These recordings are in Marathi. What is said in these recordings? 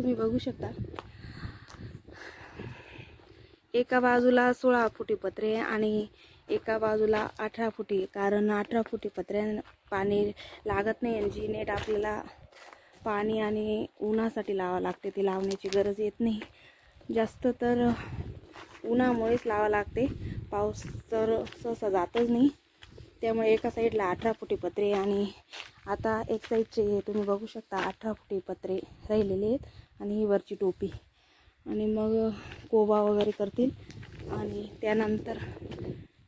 तुम्ही बघू शकता, एका बाजूला 16 फुटी पत्रे आणि एका बाजूला 18 फुटी, कारण 18 फुटी पत्र्यानं पाणी लागत नाही आणि जी नेट आपल्याला पाणी आणि उन्हासाठी लावावं लागते ती लावण्याची गरज येत नाही जास्त, तर उन्हामुळेच लावावं लागते, पाऊस तर सहसा जातच नाही। त्यामुळे एका साईडला 18 फुटी पत्रे आणि आता एक साईडचे तुम्ही बघू शकता 18 फुटी पत्रे राहिलेले आहेत आणि ही वरची टोपी, आणि मग कोबा वगैरे करतील आणि त्यानंतर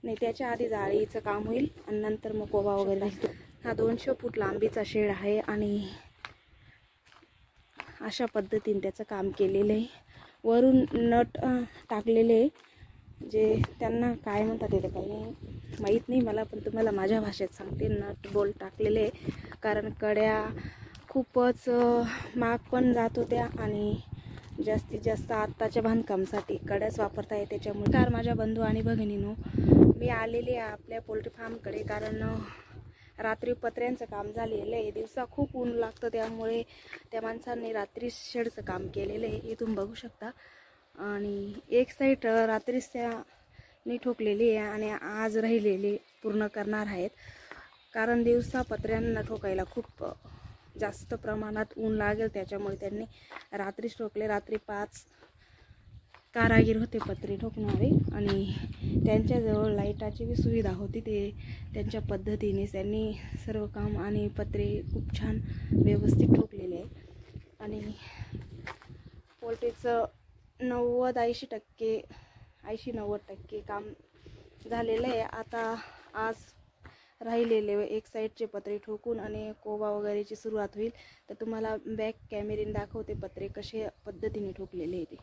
नाही त्याच्या आधी जाळीचं काम होईल आणि नंतर मग कोबा वगैरे राहील। हा 200 फूट लांबीचा शेड आहे आणि अशा पद्धतीने त्याचं काम केलेलं आहे। वरून नट टाकलेले, जे त्यांना काय म्हणतात ते काही माहीत नाही मला, पण तुम्हाला माझ्या भाषेत सांगते, नट बोल्ट टाकलेले, कारण कड्या खूपच महाग पण जात होत्या आणि जास्तीत जास्त आत्ताच्या बांधकामासाठी कड्याच वापरता येते। त्याच्यामुळे कार माझ्या बंधू आणि भगिनीनो, मी आलेली आहे आपल्या पोल्ट्री फार्मकडे, कारण रात्री पत्र्यांचं काम झालेलं आहे, दिवसा खूप ऊन लागतं, त्यामुळे त्या माणसांनी रात्री शेडचं काम केलेलं आहे, इथून बघू शकता। आणि एक साईड रात्रीच त्याने ठोकलेली आहे आणि आज राहिलेली पूर्ण करणार आहेत, कारण दिवसा पत्र्यांना ठोकायला खूप जास्त प्रमाणात ऊन लागेल, त्याच्यामुळे त्यांनी रात्रीच ठोकले। रात्री 5 कारागीर होते पत्रे ठोकणारे आणि त्यांच्याजवळ लाईटाची बी सुविधा होती, ते त्यांच्या पद्धतीने त्यांनी सर्व काम आणि पत्रे खूप छान व्यवस्थित ठोकलेले आहे। आणि पोल्ट्रीचं 80-90% काम झालेलं आहे। आता आज राहिलेले एक साईडचे पत्रे ठोकून आणि कोबा वगैरेची सुरुवात होईल, तर तुम्हाला बॅक कॅमेऱ्याने दाखवते पत्रे कशा पद्धतीने ठोकलेले आहे ते।